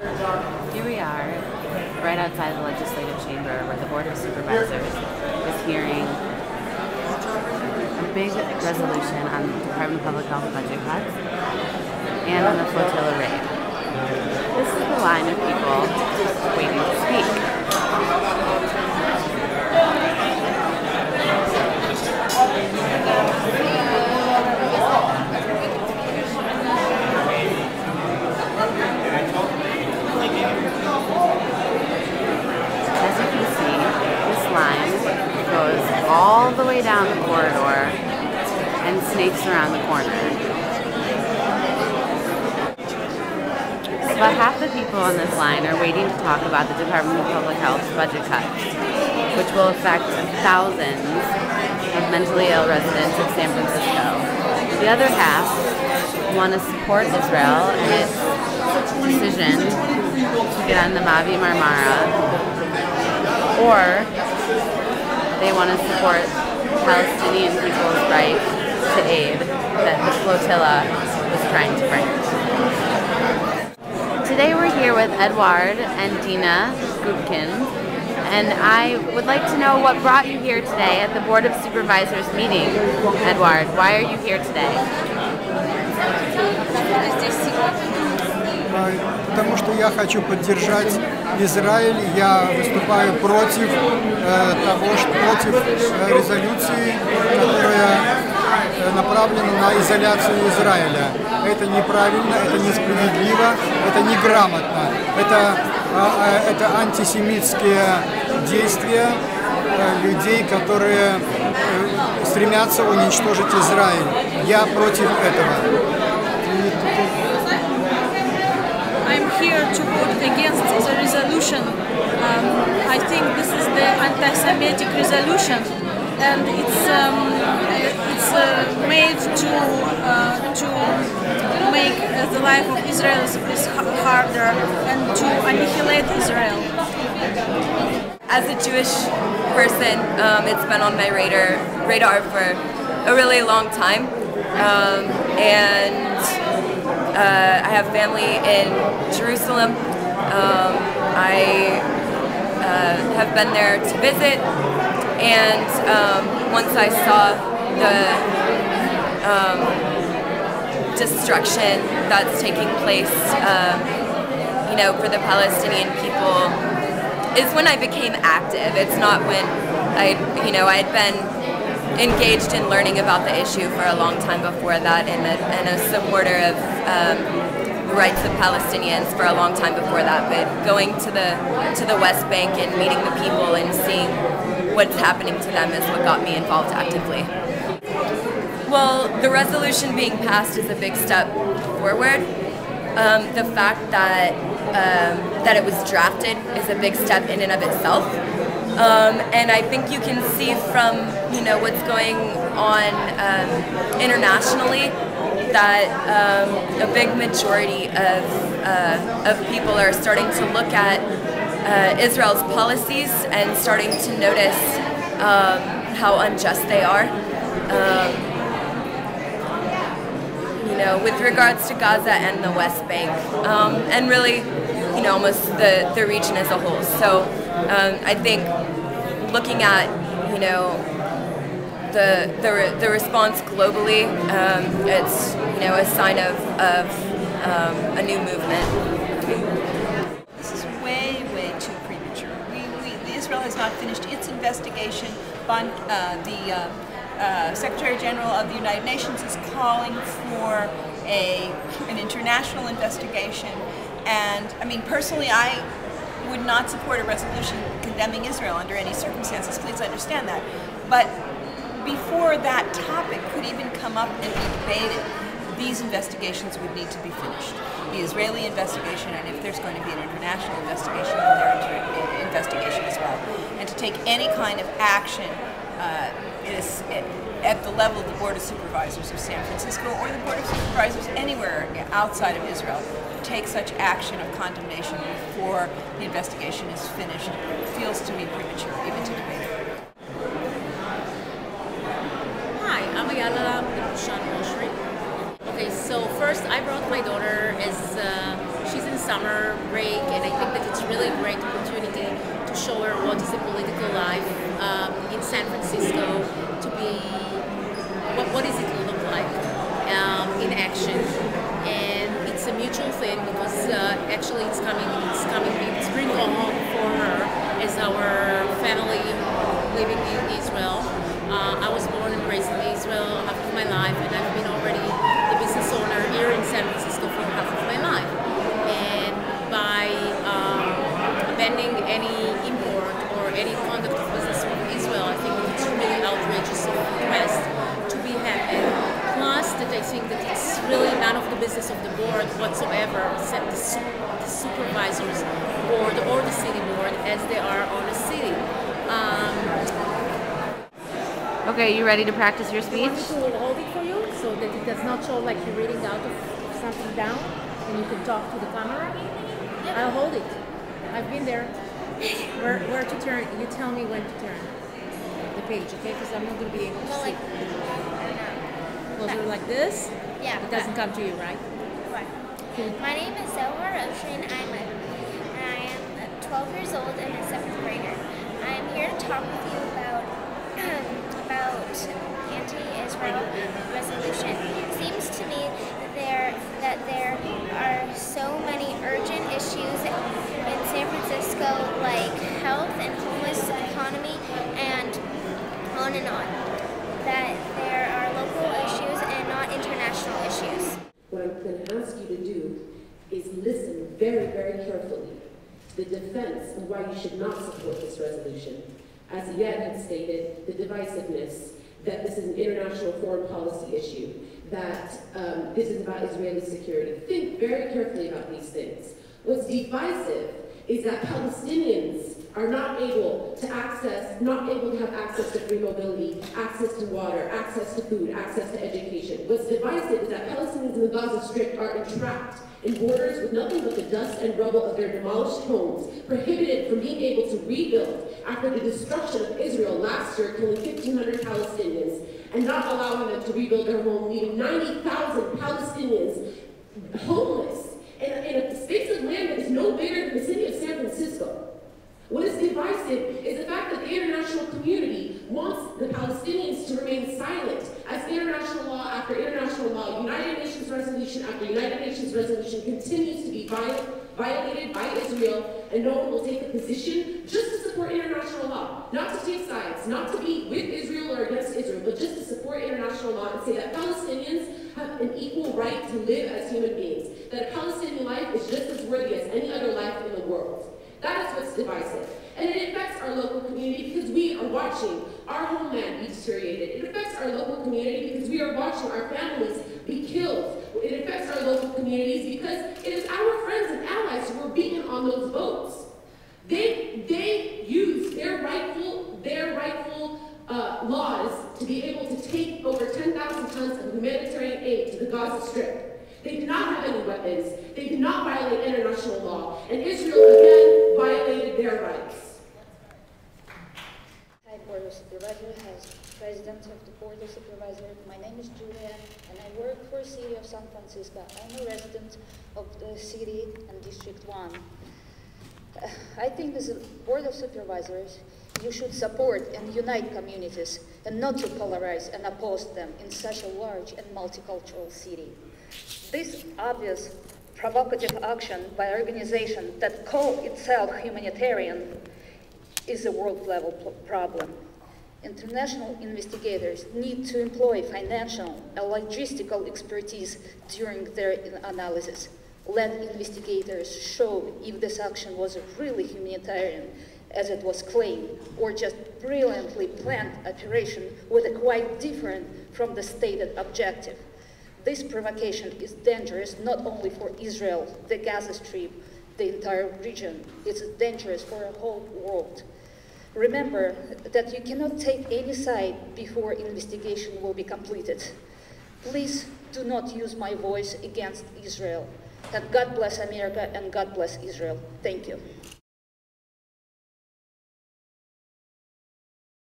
Here we are, right outside the legislative chamber where the Board of Supervisors is hearing a big resolution on the Department of Public Health budget cuts and on the flotilla raid. This is the line of people waiting to speak. As you can see, this line goes all the way down the corridor and snakes around the corner. About half the people on this line are waiting to talk about the Department of Public Health's budget cuts, which will affect thousands of mentally ill residents of San Francisco. The other half want to support Israel in its decision to get on the Mavi Marmara, or they want to support Palestinian people's right to aid that the flotilla was trying to bring. Today we're here with Edward and Dina Gutkin, and I would like to know what brought you here today at the Board of Supervisors meeting. Edward, why are you here today? Потому что я хочу поддержать Израиль, я выступаю против резолюции, которая направлена на изоляцию Израиля. Это неправильно, это несправедливо, это неграмотно. Это антисемитские действия людей, которые стремятся уничтожить Израиль. Я против этого. I'm here to vote against the resolution. I think this is the anti-Semitic resolution, and it's made to make the life of Israelis harder and to annihilate Israel. As a Jewish person, it's been on my radar for a really long time, and I have family in Jerusalem. I have been there to visit, and once I saw the destruction that's taking place, for the Palestinian people, is when I became active. It's not when I had been engaged in learning about the issue for a long time before that, and a supporter of the rights of Palestinians for a long time before that. But going to the West Bank and meeting the people and seeing what's happening to them is what got me involved actively. Well, the resolution being passed is a big step forward. The fact that it was drafted is a big step in and of itself. And I think you can see from what's going on internationally that a big majority of people are starting to look at Israel's policies and starting to notice how unjust they are. With regards to Gaza and the West Bank, and really, almost the region as a whole. So I think looking at, the response globally, it's, a sign of a new movement. This is way too premature. Israel has not finished its investigation. The Secretary General of the United Nations is calling for an international investigation, and I mean, personally, I would not support a resolution condemning Israel under any circumstances. Please understand that. But before that topic could even come up and be debated, these investigations would need to be finished. The Israeli investigation, and if there's going to be an international investigation, then their investigation as well. And to take any kind of action is at the level of the Board of Supervisors of San Francisco or the Board of Supervisors anywhere outside of Israel, take such action of condemnation before the investigation is finished feels to me premature, even to debate it. Hi, I'm Ayala. Okay, so first first, I brought my daughter as she's in summer break, and I think that it's really a great opportunity to show her what is the political life in San Francisco, to be, what does it look like in action. And it's a mutual thing because actually it's bring home for her as our family living in Israel. I was born and raised in Israel half of my life, and I've been already the business owner here in San Francisco for half of my life. And by banning any import or any conduct of business from Israel, I think it's really outrageous of the West to be happening. Plus, that I think that it's really none of the business of the board whatsoever, except the supervisors board or the city board, as they are on a city. Okay, you ready to practice your speech? I want me to hold it for you so that it does not show like you're reading out of something down, and you can talk to the camera. I'll hold it. I've been there. Where to turn? You tell me when to turn the page, okay? Because I'm not going to be able to see. Closer like this? Yeah. It doesn't come to you, right? My name is Zohar Ocean Ayman, and I am 12 years old and a 7th grader. I am here to talk with you about anti-Israel resolution. It seems to me that there are so many urgent issues in San Francisco, like health and homeless economy, and on, that there are local issues and not international issues. What I'm going to ask you to do is listen very, very carefully to the defense of why you should not support this resolution. As Yed had stated, the divisiveness, that this is an international foreign policy issue, that this is about Israeli security. Think very carefully about these things. What's divisive is that Palestinians are not able to have access to free mobility, access to water, access to food, access to education. What's divisive is that Palestinians in the Gaza Strip are entrapped in borders with nothing but the dust and rubble of their demolished homes, prohibited from being able to rebuild after the destruction of Israel last year, killing 1,500 Palestinians, and not allowing them to rebuild their home, leaving 90,000 Palestinians homeless in a space of land that is no bigger than the city of San Francisco. What is divisive is the fact that the international community wants the Palestinians to remain silent as international law after international law, United Nations resolution after United Nations resolution continues to be violated by Israel, and no one will take a position just to support international law, not to take sides, not to be with Israel or against Israel, but just to support international law and say that Palestinians have an equal right to live as human beings, that a Palestinian life is just as worthy as any other life in the world. That is what's divisive. And it affects our local community because we are watching our homeland be deteriorated. It affects our local community because we are watching our families be killed. It affects our local communities because it is our friends and allies who are beaten on those boats. They use their rightful laws to be able to take over 10,000 tons of humanitarian aid to the Gaza Strip. They did not have any weapons. They did not violate international law. And Israel, again, violated their rights. Hi, Board of Supervisors, as President of the Board of Supervisors. My name is Julia, and I work for the City of San Francisco. I'm a resident of the city and District 1. I think as a Board of Supervisors, you should support and unite communities and not to polarize and oppose them in such a large and multicultural city. This obvious provocative action by organization that call itself humanitarian is a world-level problem. International investigators need to employ financial and logistical expertise during their analysis. Let investigators show if this action was really humanitarian, as it was claimed, or just brilliantly planned operation with a quite different from the stated objective. This provocation is dangerous not only for Israel, the Gaza Strip, the entire region. It's dangerous for the whole world. Remember that you cannot take any side before investigation will be completed. Please do not use my voice against Israel. And God bless America and God bless Israel. Thank you.